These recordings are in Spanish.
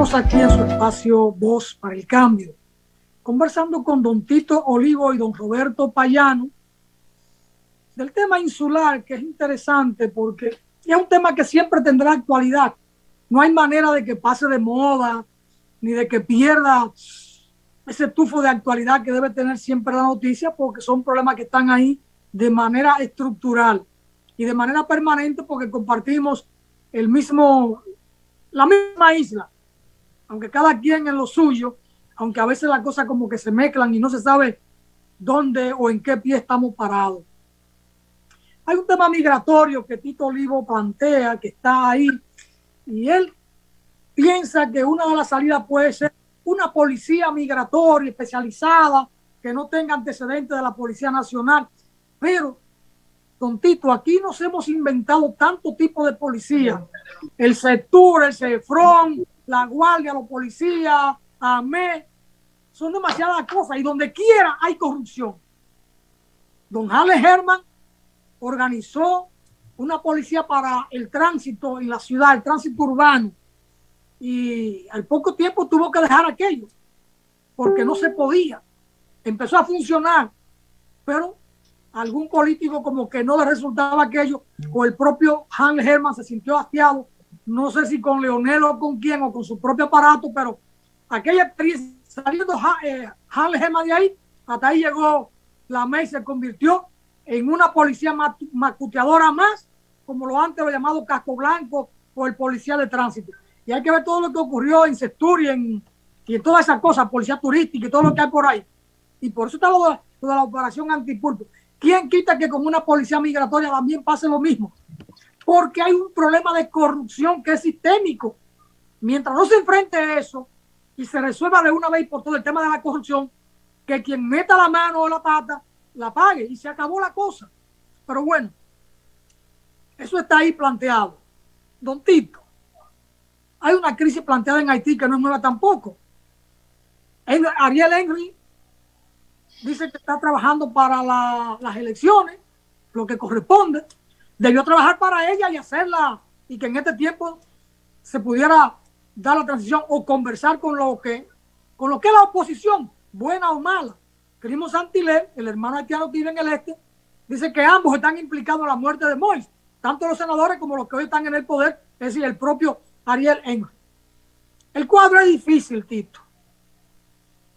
Estamos aquí en su espacio Voz para el Cambio, conversando con don Tito Olivo y don Roberto Payano del tema insular, que es interesante porque es un tema que siempre tendrá actualidad. No hay manera de que pase de moda, ni de que pierda ese tufo de actualidad que debe tener siempre la noticia, porque son problemas que están ahí de manera estructural y de manera permanente, porque compartimos el mismo, la misma isla, aunque cada quien en lo suyo, aunque a veces las cosas como que se mezclan y no se sabe dónde o en qué pie estamos parados. Hay un tema migratorio que Tito Olivo plantea, que está ahí, y él piensa que una de las salidas puede ser una policía migratoria especializada que no tenga antecedentes de la Policía Nacional. Pero, don Tito, aquí nos hemos inventado tanto tipo de policía. El CETUR, el CEFRON, la Guardia, los policías, AME, son demasiadas cosas y donde quiera hay corrupción. Don Halle Herman organizó una policía para el tránsito en la ciudad, el tránsito urbano, y al poco tiempo tuvo que dejar aquello porque no se podía. Empezó a funcionar, pero algún político como que no le resultaba aquello, o el propio Halle Herman se sintió hastiado, no sé si con Leonel o con quién, o con su propio aparato, pero aquella experiencia, saliendo Halle Herman de ahí, hasta ahí llegó la MEI, se convirtió en una policía macuteadora más, como lo antes lo llamado casco blanco o el policía de tránsito. Y hay que ver todo lo que ocurrió en Sectur y en todas esas cosas, policía turística y todo lo que hay por ahí. Y por eso está lo de la operación antipulpo. ¿Quién quita que con una policía migratoria también pase lo mismo? Porque hay un problema de corrupción que es sistémico. Mientras no se enfrente eso y se resuelva de una vez por todo el tema de la corrupción, que quien meta la mano o la pata la pague y se acabó la cosa. Pero bueno, eso está ahí planteado. Don Tito, hay una crisis planteada en Haití que no es nueva tampoco. Ariel Henry dice que está trabajando para las elecciones, lo que corresponde. Debió trabajar para ella y hacerla, y que en este tiempo se pudiera dar la transición o conversar con lo que es la oposición, buena o mala. Crimo Santilé, el hermano haitiano que vive en el este, dice que ambos están implicados en la muerte de Moïse, tanto los senadores como los que hoy están en el poder, es decir, el propio Ariel Henry. El cuadro es difícil, Tito.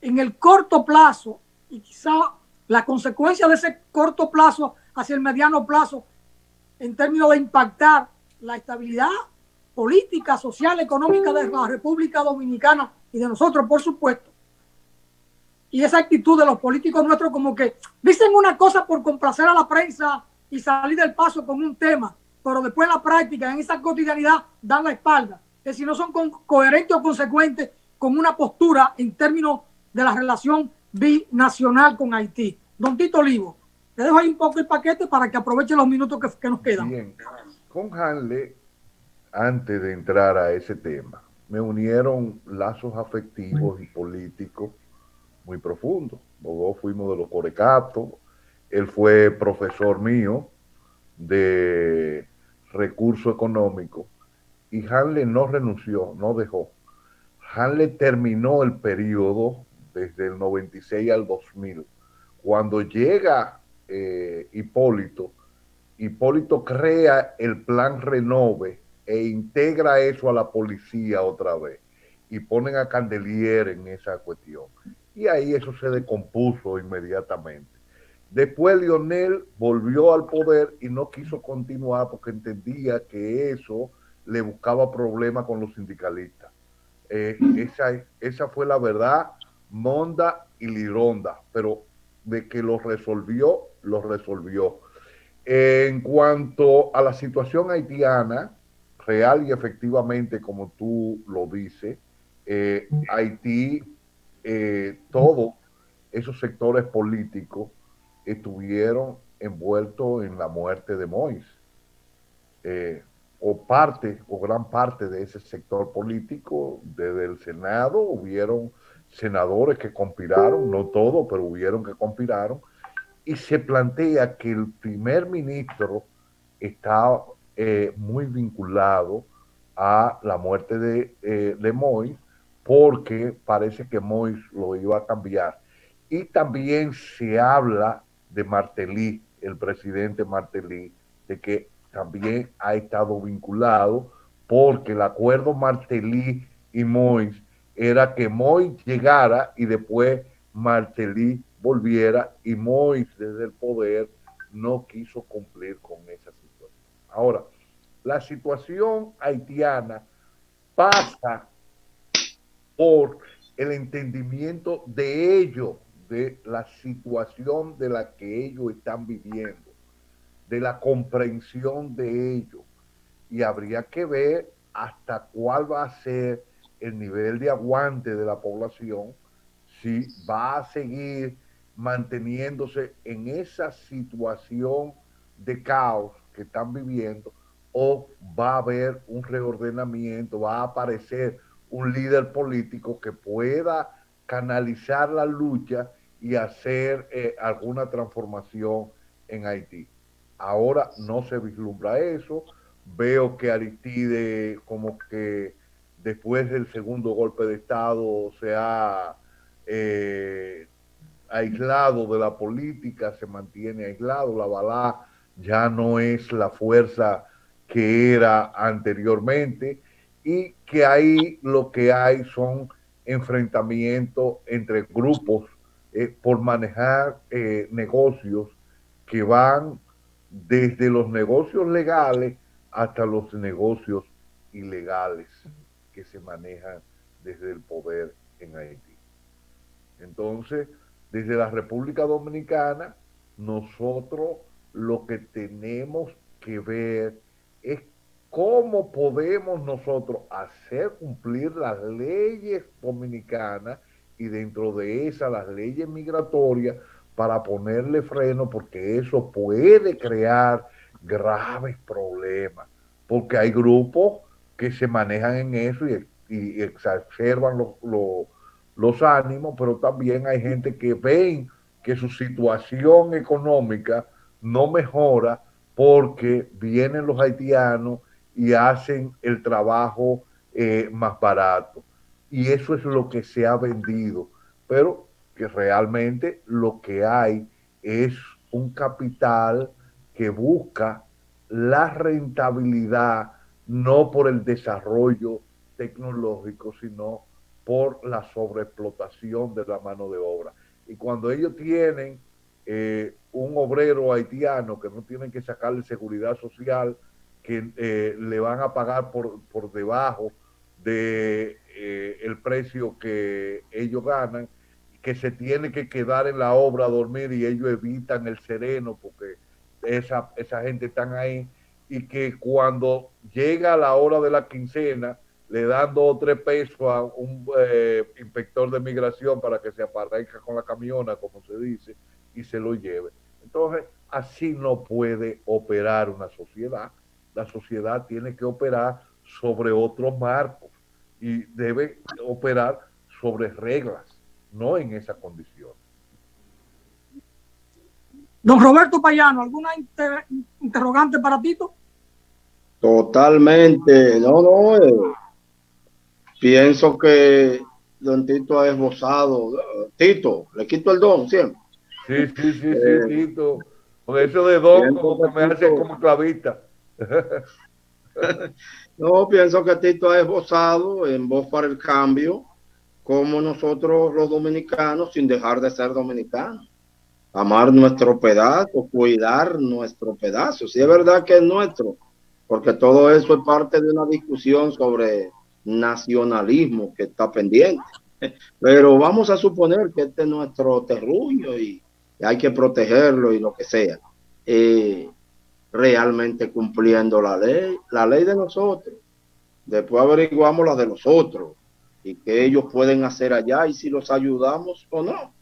En el corto plazo, y quizá la consecuencia de ese corto plazo hacia el mediano plazo, en términos de impactar la estabilidad política, social, económica de la República Dominicana y de nosotros, por supuesto, y esa actitud de los políticos nuestros como que dicen una cosa por complacer a la prensa y salir del paso con un tema, pero después en la práctica, en esa cotidianidad, dan la espalda. Que si no son coherentes o consecuentes con una postura en términos de la relación binacional con Haití. Don Tito Olivo, le dejo ahí un poco el paquete para que aproveche los minutos que nos quedan. Bien, con Hanley, antes de entrar a ese tema, me unieron lazos afectivos y políticos muy profundos. Los dos fuimos de los Corecatos, él fue profesor mío de recursos económicos y Hanley no renunció, no dejó. Hanley terminó el periodo desde el 96 al 2000. Cuando llega Hipólito crea el plan Renove e integra eso a la policía otra vez y ponen a Candelier en esa cuestión. Y ahí eso se descompuso inmediatamente. Después Lionel volvió al poder y no quiso continuar porque entendía que eso le buscaba problemas con los sindicalistas. Esa fue la verdad, monda y lironda, pero de que lo resolvió, lo resolvió. En cuanto a la situación haitiana, real y efectivamente, como tú lo dices, Haití, todos esos sectores políticos estuvieron envueltos en la muerte de Moïse. O parte, o gran parte de ese sector político, desde el Senado, hubieron senadores que conspiraron, no todos, pero hubieron que conspiraron, y se plantea que el primer ministro está muy vinculado a la muerte de Moïse, porque parece que Moïse lo iba a cambiar. Y también se habla de Martelly, el presidente Martelly, de que también ha estado vinculado, porque el acuerdo Martelly y Moïse era que Moïse llegara y después Martelly volviera, y Moïse desde el poder no quiso cumplir con esa situación. Ahora, la situación haitiana pasa por el entendimiento de ellos, de la situación de la que ellos están viviendo, de la comprensión de ellos. Y habría que ver hasta cuál va a ser el nivel de aguante de la población, si va a seguir manteniéndose en esa situación de caos que están viviendo, o va a haber un reordenamiento, va a aparecer un líder político que pueda canalizar la lucha y hacer alguna transformación en Haití. Ahora no se vislumbra eso. Veo que Aristide, como que después del segundo golpe de Estado, se ha aislado de la política, se mantiene aislado. La Balá ya no es la fuerza que era anteriormente, y que ahí lo que hay son enfrentamientos entre grupos por manejar negocios que van desde los negocios legales hasta los negocios ilegales que se manejan desde el poder en Haití. Entonces, desde la República Dominicana, nosotros lo que tenemos que ver es cómo podemos nosotros hacer cumplir las leyes dominicanas, y dentro de esas las leyes migratorias, para ponerle freno, porque eso puede crear graves problemas, porque hay grupos que se manejan en eso y exacerban los ánimos, pero también hay gente que ven que su situación económica no mejora porque vienen los haitianos y hacen el trabajo más barato. Y eso es lo que se ha vendido, pero que realmente lo que hay es un capital que busca la rentabilidad, no por el desarrollo tecnológico, sino por la sobreexplotación de la mano de obra. Y cuando ellos tienen un obrero haitiano que no tienen que sacarle seguridad social, que le van a pagar por debajo de el precio que ellos ganan, que se tiene que quedar en la obra a dormir, y ellos evitan el sereno porque esa gente están ahí, y que cuando llega la hora de la quincena le dan 2 o 3 pesos a un inspector de migración para que se aparezca con la camiona, como se dice, y se lo lleve. Entonces, así no puede operar una sociedad. La sociedad tiene que operar sobre otros marcos y debe operar sobre reglas, no en esa condición. Don Roberto Payano, ¿alguna interrogante para Tito? Totalmente, pienso que don Tito ha esbozado. Tito, le quito el don siempre. Sí, Tito. Por eso de don como que me hace como clavista. No, pienso que Tito ha esbozado en Voz para el Cambio como nosotros los dominicanos, sin dejar de ser dominicanos, amar nuestro pedazo, cuidar nuestro pedazo. Si es verdad que es nuestro, porque todo eso es parte de una discusión sobre nacionalismo que está pendiente. Pero vamos a suponer que este es nuestro terruño y hay que protegerlo y lo que sea. Realmente cumpliendo la ley de nosotros. Después averiguamos la de los otros y qué ellos pueden hacer allá y si los ayudamos o no.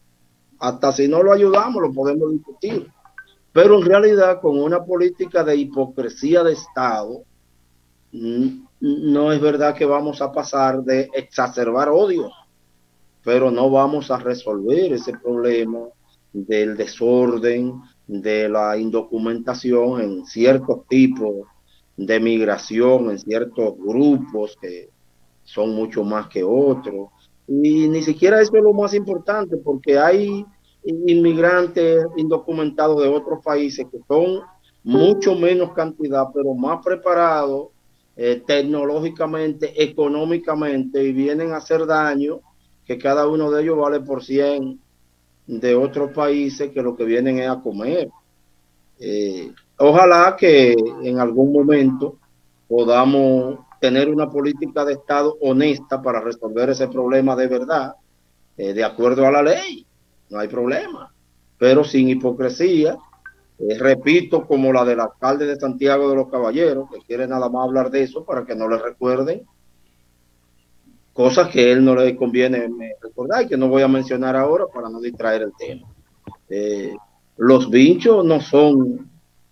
Hasta si no lo ayudamos lo podemos discutir. Pero en realidad con una política de hipocresía de Estado, no es verdad que vamos a pasar de exacerbar odios, pero no vamos a resolver ese problema del desorden, de la indocumentación en ciertos tipos de migración, en ciertos grupos que son mucho más que otros, Y ni siquiera eso es lo más importante, porque hay inmigrantes indocumentados de otros países que son mucho menos cantidad, pero más preparados tecnológicamente, económicamente, y vienen a hacer daño, que cada uno de ellos vale por 100 de otros países que lo que vienen es a comer. Ojalá que en algún momento podamos tener una política de Estado honesta para resolver ese problema de verdad, de acuerdo a la ley, no hay problema, pero sin hipocresía. Repito, como la del alcalde de Santiago de los Caballeros, que quiere nada más hablar de eso para que no le recuerden cosas que a él no le conviene recordar y que no voy a mencionar ahora para no distraer el tema. Eh, los vinchos no son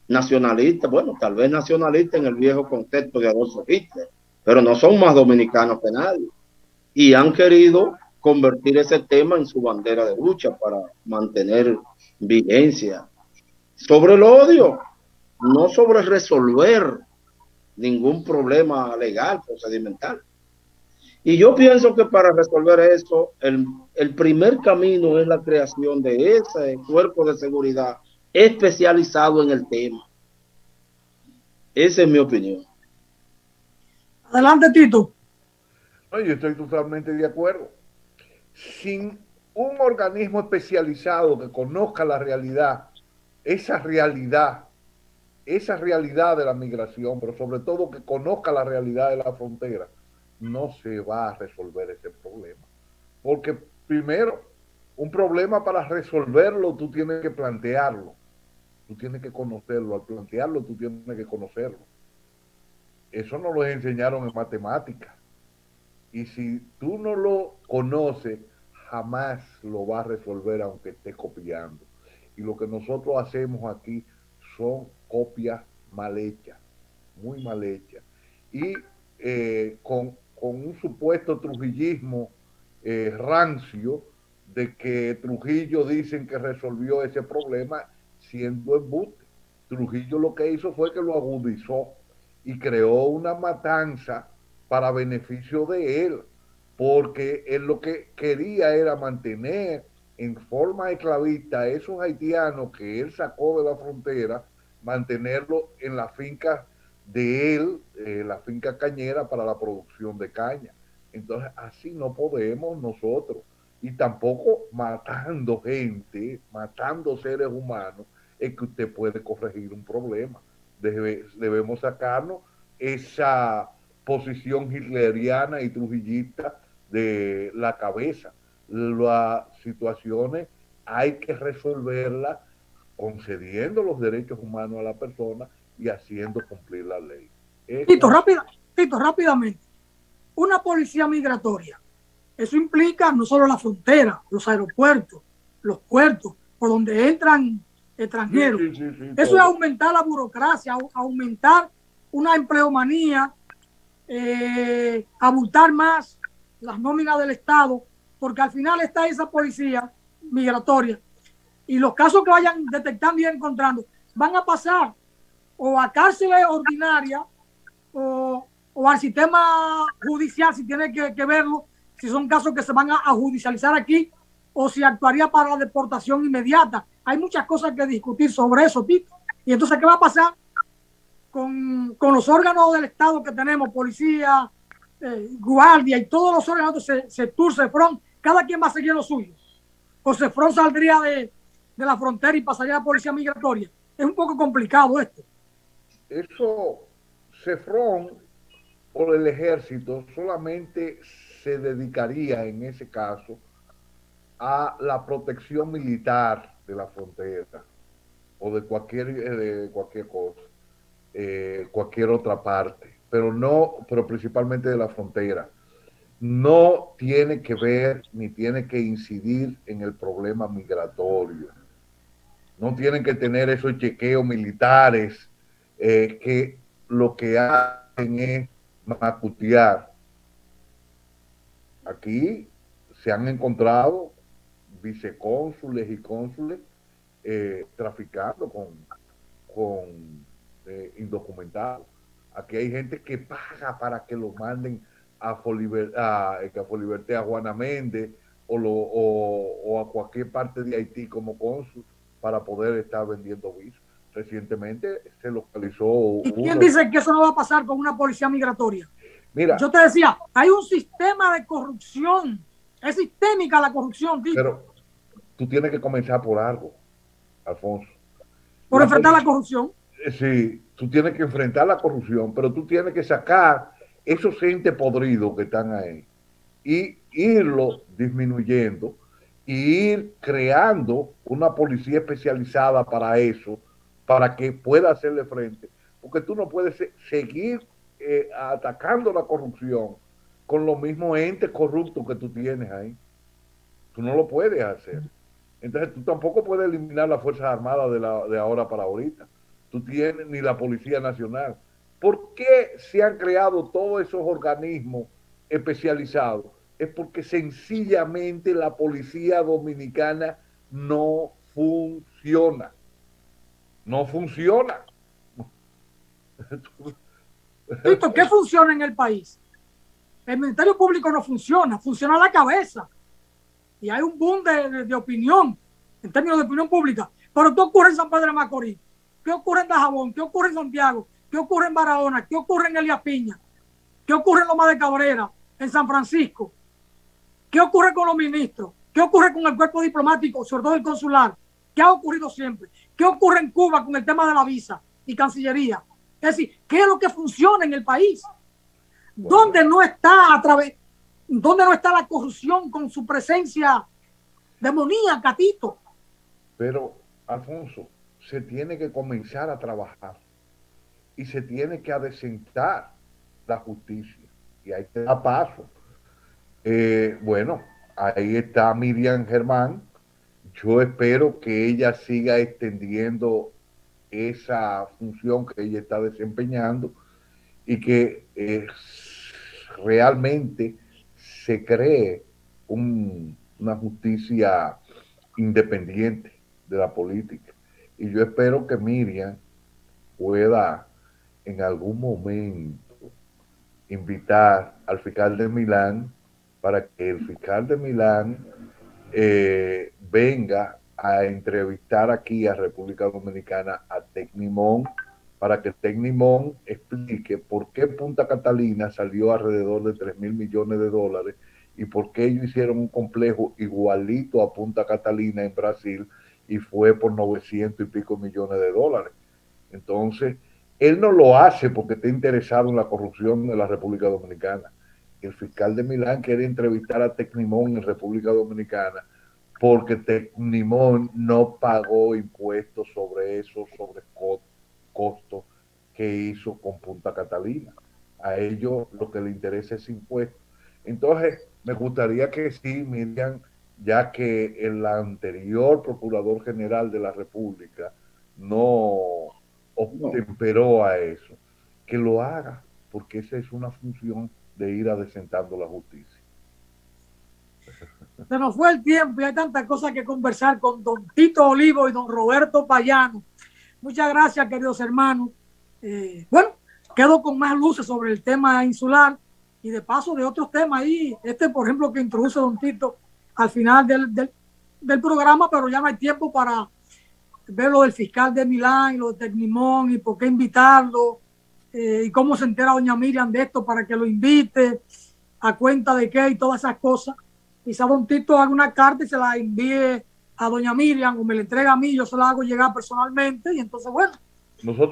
nacionalistas, bueno, tal vez nacionalistas en el viejo concepto de Adolfo Hitler, pero no son más dominicanos que nadie. Y han querido convertir ese tema en su bandera de lucha para mantener vigencia. Sobre el odio, no sobre resolver ningún problema legal, procedimental. Y yo pienso que para resolver eso, el primer camino es la creación de ese cuerpo de seguridad especializado en el tema. Esa es mi opinión. Adelante, Tito. No, yo estoy totalmente de acuerdo. Sin un organismo especializado que conozca la realidad, esa realidad, esa realidad de la migración, pero sobre todo que conozca la realidad de la frontera, no se va a resolver ese problema. Porque primero, un problema para resolverlo tú tienes que plantearlo, tú tienes que conocerlo, al plantearlo tú tienes que conocerlo. Eso nos lo enseñaron en matemáticas. Y si tú no lo conoces, jamás lo vas a resolver aunque esté copiando. Y lo que nosotros hacemos aquí son copias mal hechas, muy mal hechas. Y con un supuesto trujillismo rancio de que Trujillo dicen que resolvió ese problema siendo embuste. Trujillo lo que hizo fue que lo agudizó y creó una matanza para beneficio de él, porque él lo que quería era mantener en forma esclavista a esos haitianos que él sacó de la frontera, mantenerlo en la finca de él, la finca cañera para la producción de caña. Entonces, así no podemos nosotros. Y tampoco matando gente, matando seres humanos, es que usted puede corregir un problema. Debemos sacarnos esa posición hitleriana y trujillista de la cabeza. Las situaciones hay que resolverlas concediendo los derechos humanos a la persona y haciendo cumplir la ley. Tito, Tito, rápidamente. Una policía migratoria. Eso implica no solo la frontera, los aeropuertos, los puertos, por donde entran extranjeros. Eso es aumentar la burocracia, aumentar una empleomanía, abultar más las nóminas del Estado, porque al final está esa policía migratoria y los casos que vayan detectando y encontrando van a pasar o a cárceles ordinarias o al sistema judicial, si tiene que verlo, si son casos que se van a judicializar aquí o si actuaría para la deportación inmediata. Hay muchas cosas que discutir sobre eso, Tito. Y entonces, ¿qué va a pasar con los órganos del Estado que tenemos? Policía, guardia y todos los órganos, Sectur, Cefron, cada quien va a seguir lo suyo. O Cefron saldría de la frontera y pasaría a la policía migratoria. Es un poco complicado esto. Eso, Cefron o el ejército solamente se dedicaría en ese caso a la protección militar de la frontera o de cualquier cosa, cualquier otra parte, pero principalmente de la frontera. No tiene que ver ni tiene que incidir en el problema migratorio. No tienen que tener esos chequeos militares que lo que hacen es macutear. Aquí se han encontrado vicecónsules y cónsules traficando con indocumentados. Aquí hay gente que paga para que los manden que a Foliberté, a Juana Méndez o a cualquier parte de Haití como cónsul para poder estar vendiendo visos. Recientemente se localizó ¿Y quién dice que eso no va a pasar con una policía migratoria? Mira, yo te decía, hay un sistema de corrupción, es sistémica la corrupción, Tito. Pero tú tienes que comenzar por algo, Alfonso. Por enfrentar la corrupción. Sí, tú tienes que enfrentar la corrupción, pero tú tienes que sacar esos entes podridos que están ahí y irlo disminuyendo y ir creando una policía especializada para eso, para que pueda hacerle frente. Porque tú no puedes seguir atacando la corrupción con los mismos entes corruptos que tú tienes ahí. Tú no lo puedes hacer. Entonces tú tampoco puedes eliminar las Fuerzas Armadas de ahora para ahorita. Tú tienes ni la Policía Nacional. ¿Por qué se han creado todos esos organismos especializados? Es porque sencillamente la policía dominicana no funciona. No funciona. Tito, ¿qué funciona en el país? El Ministerio Público no funciona, funciona la cabeza. Y hay un boom de opinión, en términos de opinión pública. Pero ¿qué ocurre en San Pedro de Macorís? ¿Qué ocurre en Dajabón? ¿Qué ocurre en Santiago? ¿Qué ocurre en Barahona? ¿Qué ocurre en Elías Piña? ¿Qué ocurre en Loma de Cabrera? ¿En San Francisco? ¿Qué ocurre con los ministros? ¿Qué ocurre con el cuerpo diplomático, sobre todo el consular? ¿Qué ha ocurrido siempre? ¿Qué ocurre en Cuba con el tema de la visa y Cancillería? Es decir, ¿qué es lo que funciona en el país? ¿Dónde no está dónde no está la corrupción con su presencia demoníaca, Tito? Pero, Alfonso, se tiene que comenzar a trabajar y se tiene que adecentar la justicia y hay que dar paso. Bueno, ahí está Miriam Germán. Yo espero que ella siga extendiendo esa función que ella está desempeñando y que realmente se cree una justicia independiente de la política. Y yo espero que Miriam pueda en algún momento invitar al fiscal de Milán para que el fiscal de Milán venga a entrevistar aquí a República Dominicana a Tecnimón para que Tecnimón explique por qué Punta Catalina salió alrededor de 3.000 millones de dólares y por qué ellos hicieron un complejo igualito a Punta Catalina en Brasil y fue por 900 y pico millones de dólares. Entonces, él no lo hace porque está interesado en la corrupción de la República Dominicana. El fiscal de Milán quiere entrevistar a Tecnimón en República Dominicana porque Tecnimón no pagó impuestos sobre esos sobrecostos que hizo con Punta Catalina. A ellos lo que le interesa es impuesto. Entonces, me gustaría que sí, Miriam, ya que el anterior Procurador General de la República no obtemperó a eso, que lo haga, porque esa es una función de ir adecentando la justicia. Se nos fue el tiempo y hay tantas cosas que conversar con don Tito Olivo y don Roberto Payano. Muchas gracias, queridos hermanos. Bueno, quedo con más luces sobre el tema insular y de paso de otros temas ahí. Por ejemplo, que introduce don Tito al final del programa, pero ya no hay tiempo para ver lo del fiscal de Milán y lo de Tecnimón y por qué invitarlo y cómo se entera doña Miriam de esto para que lo invite, a cuenta de qué y todas esas cosas. Quizá don Tito haga una carta y se la envíe a doña Miriam o me la entrega a mí, yo se la hago llegar personalmente y entonces, bueno,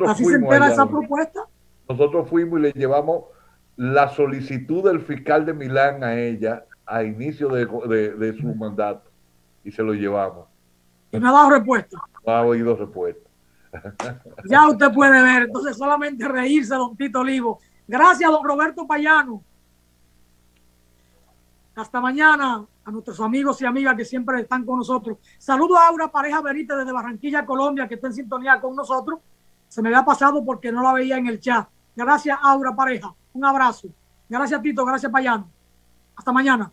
así se entera esa propuesta. Nosotros fuimos y le llevamos la solicitud del fiscal de Milán a ella a inicio de su mandato y se lo llevamos. Y me ha dado respuesta. No ha oído respuesta. Ya usted puede ver, entonces solamente reírse, don Tito Olivo. Gracias, don Roberto Payano. Hasta mañana a nuestros amigos y amigas que siempre están con nosotros. Saludo a Aura Pareja Benítez desde Barranquilla, Colombia, que está en sintonía con nosotros. Se me había pasado porque no la veía en el chat. Gracias, Aura Pareja. Un abrazo. Gracias, Tito. Gracias, Payano. Hasta mañana.